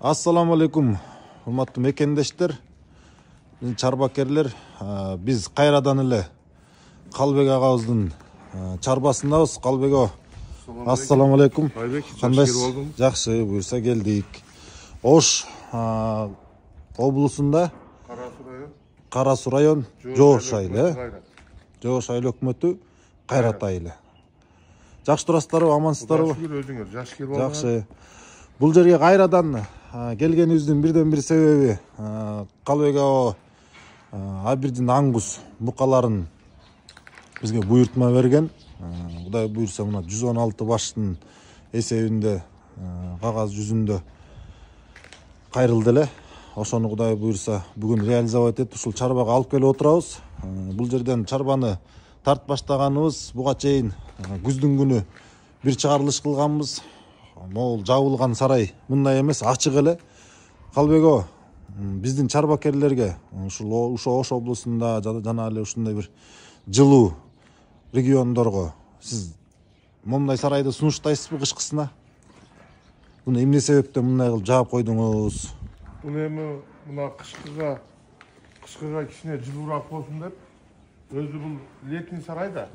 Assalamu alaikum, hurmatly mekendештер, чарбакерлер. Biz кайрадан эле Калбек агабыздын чарбасындабыз. Калбек, ассаламу алейкум. Кандайсыз? Жакшы, буйрса келдик. Ош облусунда Кара Суу район Жоош айылы. Жоош айыл өкмөтү Кайрат айылы. Жакшы турасыздарбы, амансыздарбы? Жакшы. Бул жерге кайрадан келгенибиздин бирден бир себеби Калбек аба Абирдин аңгус букаларын бизге буйртма берген. Кудай буйрса мына 116 баштын эсебинде кагаз жүзүндө кайрылды эле. Ошону Кудай буйрса бүгүн реализовать этип ушул чарбага алып келип отурабыз. Бул жерден чарбаны тартып баштаганыбыз буга чейин күздүн күнү бир чыгарылыш кылганбыз. Могул жабылган сарай мындай эмес, ачык эле. Калбек, биздин чарбакерлерге ушул Ош облусунда жана эле ушундай бир жылуу региондорго сиз момундай сарайды сунуштайсызбы кышкысына? Буну эмне себептен мындай кылып жаап койдуңуз? Буну эми мына кышкыга кичине жылуураак болсун деп өзү бул летний сарай да.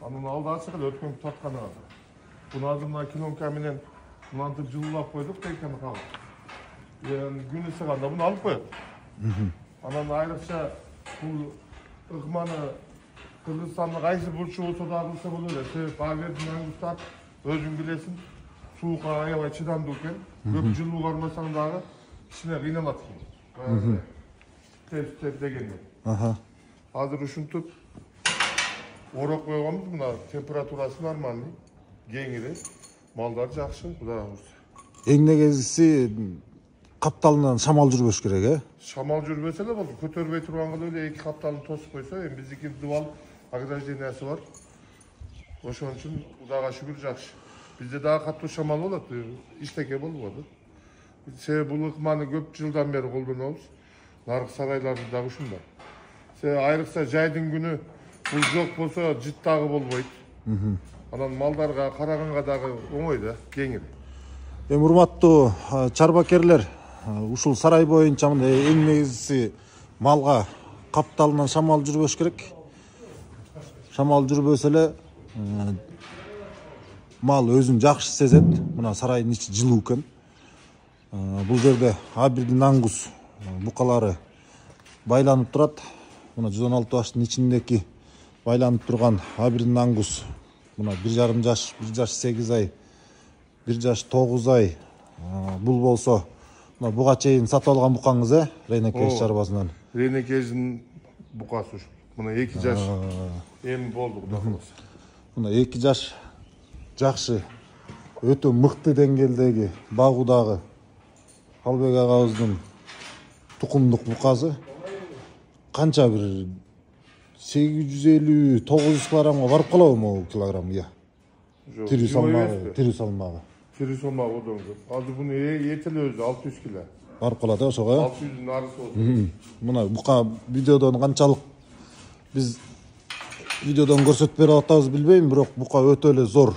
Анын алды ачык эле өткөн тартканы азыр. Буну азыр мына киномка менен мынантип жылуулап койдук текени калып. Күнү сыганда буну алып коет. Анан айрыкча бул ыкманы Кыргызстандын кайсы бурчу болсо да кылса болот эле. Себеби Абирдин аңгустар өзүң билесиң, суукка аябай чыдамдуу экен. Көп жылуу кармасаң дагы кичине кыйналат экен. Теп дегенде. Азыр ушинтип ороп койгонбуз, мына температурасы нормальный, кеңири, малдар жакшы, Кудай буйрса. Эң негизгиси капталынан шамал жүрбөш керек, Шамал жүрбөсө эле болду. Көтөрбөй турган эле эки капталын тосуп койсо, эми биздики дубал ограждениясы бар. Ошон үчүн Кудайга шүгүр жакшы. Бизде дагы катуу шамал болот, иштеке болбоду. Себеби бул ыкманы көп жылдан бери колдонобуз. Наркы сарайларда дагы ушундай. Себеби айрыкча жайдын күнү бул жок болсо жыт дагы болбойт. Анан малдарга караганга дагы оңой да, кеңири. Эми урматтуу чарбакерлер, ушул сарай боюнча мындай эң негизгиси малга капталынан шамал жүрбөш керек. Шамал жүрбөсө эле мал өзүн жакшы сезет. Мына сарайдын ичи жылуу экен. Бул жерде Абирдин аңгус букалары байланып турат. Мына 116 баштын ичиндеки байланып турган Абирдин аңгус мына 1,5 жаш, 1 жаш 8 ай, 1 жаш 9 ай. Бул болсо мына буга чейин сатып алган букаңыз, Рейнекеш чарбасынан. Рейнекештин букасы ушул. Мына 2 жаш эми болду, Кудай буйрса. Мына 2 жаш жакшы, өтө мыкты деңгээлдеги багуудагы Калбек агабыздын тукумдук букасы. Канча бир 850-900 килограммга барып калабы могу килограмм, Тирүү салмагы. Тирүү салмагы одан көп. Азыр буну этеле өзү 600 кило. Барып калат, ошого. 600-дун арысы болду. Мына бука видеодон канчалык биз видеодон көрсөтүп берип атабыз билбейм, бирок бука өтө эле зор.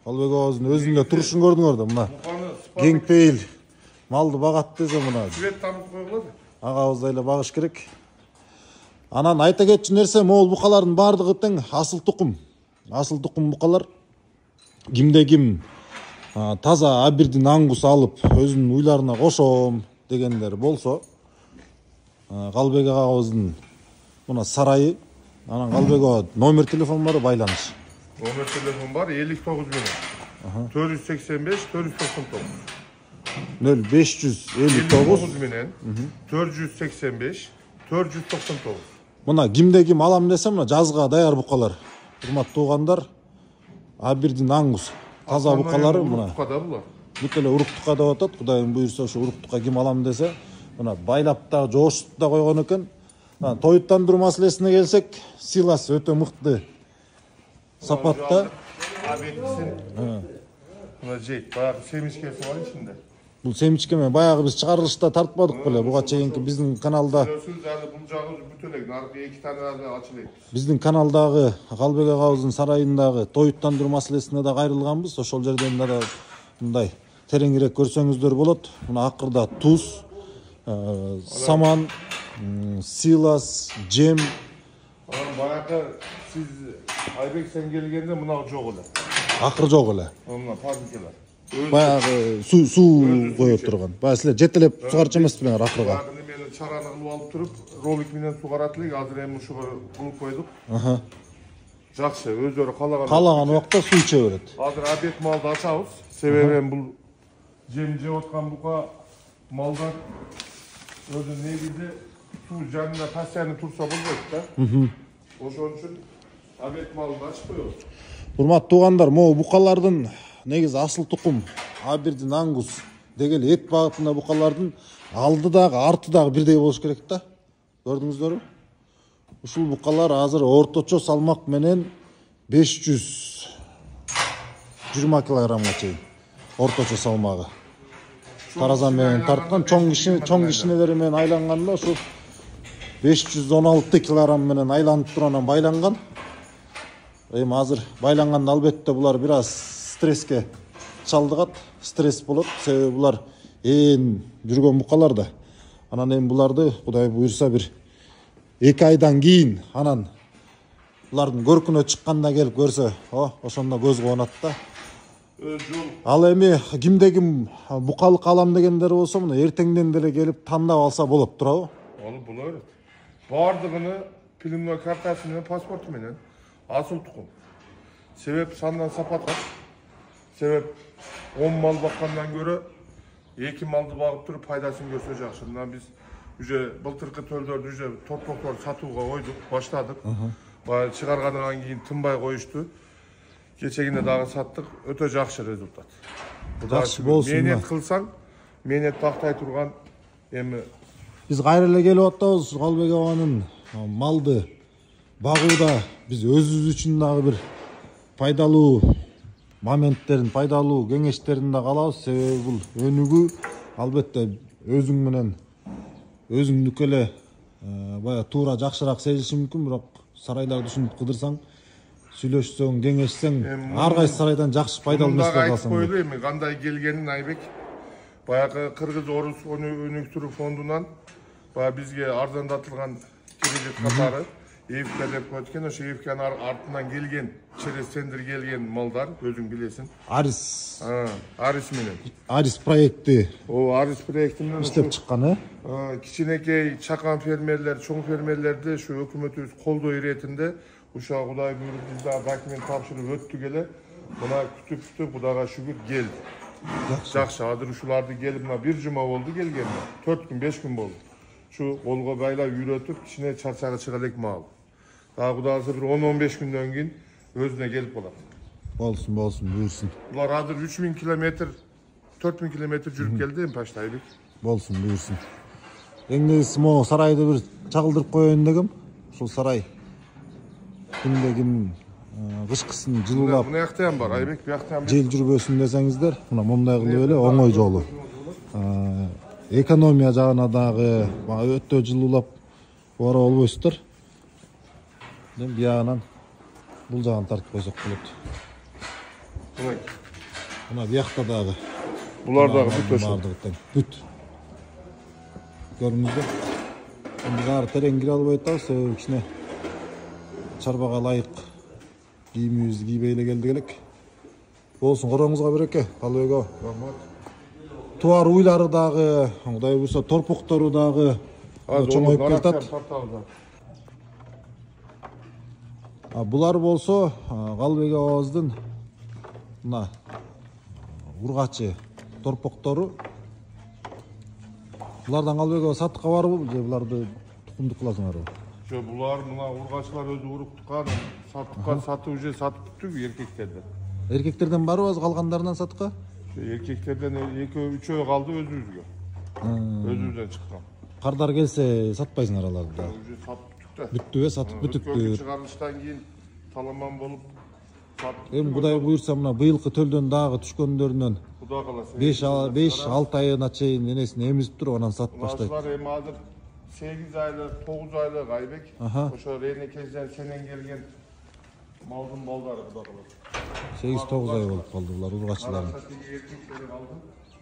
Калбек агабыздын өзүндө турушун көрдүңөр да, мына. Кеңпейил малды багат десе мына. Свет тамып койгула. Агабыздай эле багыш керек. Анан айта кетчү нерсе, могул букалардын баардыгы тең асыл тукум. Асыл тукум букалар. Кимде ким таза Абирдин аңгус алып өзүнүн уйларына кошом дегендер болсо, Калбек агабыздын мына сарайы, анан Калбек номер телефон бар, байланыш. Номер телефон бар 59 менен 485 499. 0559 менен 485 499. Мына кимде ким алам десе, мына жазга даяр букалар. Урматтуу туугандар, Абирдин аңгус таза букалары мына. Бүт эле уруктукка деп атат. Кудайым буйрса ошо уруктукка ким алам десе, мына байлап да жоошуп да койгон экен. Тоюттандыруу маселесине келсек, сыйласы өтө мыкты сапатта. Абирдин мына жейт, баягы семичкеси бар ичинде. Бул семичке менен баягы биз чыгарылышта тартпадык беле? Буга чейинки биздин каналда. Бул жагы бүт эле наркы 2 тане ачылат. Биздин каналдагы Калбек агабыздын сарайындагы тоюттандыруу маселесине да кайрылганбыз. Ошол жерден да мындай тереңирээк көрсөңүздөр болот. Мына акырда туз, саман, силас, жем. Баягы сиз Айбек сен келгенде мына жок эле. Акыры жок эле. Мына фабрикалар. Баягы суу коюп турган. Баягы силер жетелеп сугарчу эмес белең акырга. Баягы немени чараны кылып алып туруп, ролик менен сугарат элек. Азыр эми ушуга кылып койдук. Жакшы, өздөрү каалаган убакта суу иче берет. Азыр обед малды ачабыз. Себеби бул жем жеп аткан бука малдар өзү негизи суу жанында постоянно турса болбойт да. Ошон үчүн обед малды ачып коебуз. Урматтуу туугандар, могу букалардын негизи асыл тукум Абердин Ангус деген эт багытында букалардын алды дагы, арты дагы бирдей болуш керек да. Көрдүңүздөрбү? Ушул букалар азыр орточо салмак менен 520 килограммга чейин. Орточо салмагы. Таразан менен тарткан чоң кишинелери менен айланганда ошо 516 килограмм менен айланып туранан байланган. Эми азыр байланганда албетте булар бир аз стресске чалдыгат. Стресс болот. Себеби булар ээн жүргөн букалар да. Анан эми буларды Кудай буйрса бир 2 айдан кийин анан булардын көркүнө чыкканда келип көрсө, ошондо көз кубанат да. Ал эми кимде ким букалык алам дегендер болсо, мына эртеңден деле келип тандап алса болот турабы? Болот. Бардыгыны пилимной картасы менен, паспорту менен асыл тукум. Себеп сандан сапатка. Себеп 10 мал баккандан көрө 2 малды багып туруп пайдасын көрсө жакшы. Мына биз уже былтыркы төлдөрдү уже топокторду сатууга койдук, баштадык. Баягы чыгаргандан кийин тынбай коюшту. Кечегине дагы саттык, өтө жакшы результат. Жакшы болсун. Менет кылсаң, менет бактай турган эми биз кайра эле келип атабыз Калбек аганын малды багууда биз өзүбүз үчүн дагы бир пайдалуу моменттерин, пайдалуу кеңештерин дагы алабыз. Себеби бул өнүгүү албетте өзүң менен өзүңдүкү эле баягы туура жакшыраак сезиши мүмкүн, бирок сарайларды ушинтип кыдырсаң, сүйлөшсөң, кеңешсең, ар кайсы сарайдан жакшы пайдалуу нерселерди алсаң. Айтып коелу эми кандай келгенин Айбек. Баягы Кыргыз Орус өнүктүрүү фондунан баягы бизге арзандатылган кредит катары Эвка деп коет экен. Ошо Эвканын артынан келген, через тендер келген малдар, өзүң билесиң. Арис менен. Арис проекти. Арис проекти менен иштеп чыккан, кичинекей чакан фермерлер, чоң фермерлерди ушу өкмөтүбүз колдоо иретинде ушуга Кудай буйруп биз дагы документ тапшырып өттүк эле. Мына күтүп Кудайга шүгүр келди. Жакшы, азыр ушуларды келип мына бир жума болду келгенине. 4 күн, 5 күн болду. Ушу колго байлап үйрөтүп, кичине чарчагы чыга элек мал. Дагы Кудай бир 10-15 күндөн кийин өзүнө келип калат. Болсун, буйрсун. Булар азыр 3000 километр, 4000 километр жүрүп келди эми почти Айбек. Болсун, буйрсун. Эң негизиси могу сарайды бир чагылдырып коеюн дегем. Ушул сарай кимде ким кышкысын жылуулап. Мына жакта ham бар, Айбек, bu жакта ham. Жел жүрбөсүн десеңиздер, мына мындай кылып эле оңой жолу. Экономия жагына дагы өтө жылуулап бара болбойсуздар. Мен биягынан бул жагын тартып койсок болот. Мына биякта дагы. Булар дагы бүт ошо. Бүт. Көрүңүздөр. Эми ары терең кире албай атабыз, себеби кичине чарбага ылайык кийимибизди кийбей эле келдик элек. Болсун, короңузга береке, Калбек ага. Рахмат. Туар уйлары дагы, Кудай буйрса торпоктору дагы чоңоюп келатат. Булар болсо Калбек агабыздын мына ургачы торпоктору. Булардан Калбек ага сатыкка барбы, же буларды тукумдук кыласыңарбы? Жок, булар мына ургачылар өзү уруктуккан, сатыкка сатып уже сатып бүттүк эркектерден. Эркектерден барбы, калгандарынан сатыкка? Эркектерден 2-3 калды өзүбүзгө. Өзүбүздөн чыккан. Кардар келсе сатпайсыңар аларды да. Уже сатып бүттүк да. Бүттүбү, сатып бүтүптү. Чыгарылыштан кийин таламан болуп сатып. Эми Кудай буйрса мына быйылкы төлдөн дагы түшкөндөрүнөн Кудай кааласа 5-6 айына чейин энесин эмизип туруп анан сатып баштайт. Ушулар эми азыр 8 айлык, 9 айлык Айбек. Ошо Рейне кезден сенен келген малдын балдары Кудай кааласа. 8-9 ай болуп калды булар ургачылардын. Эркектери калды.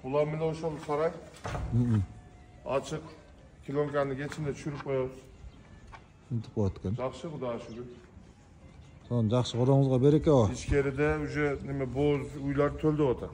Bular mine ошол сарай. Açık. Kilonkanı geçinde çürüp koyuyoruz. Ынтып коет экен. Жақсы, Құдайға шүкір. Сонун жакшы, колоңузга береке. İçkeride уже neme boz uylar tölde otat.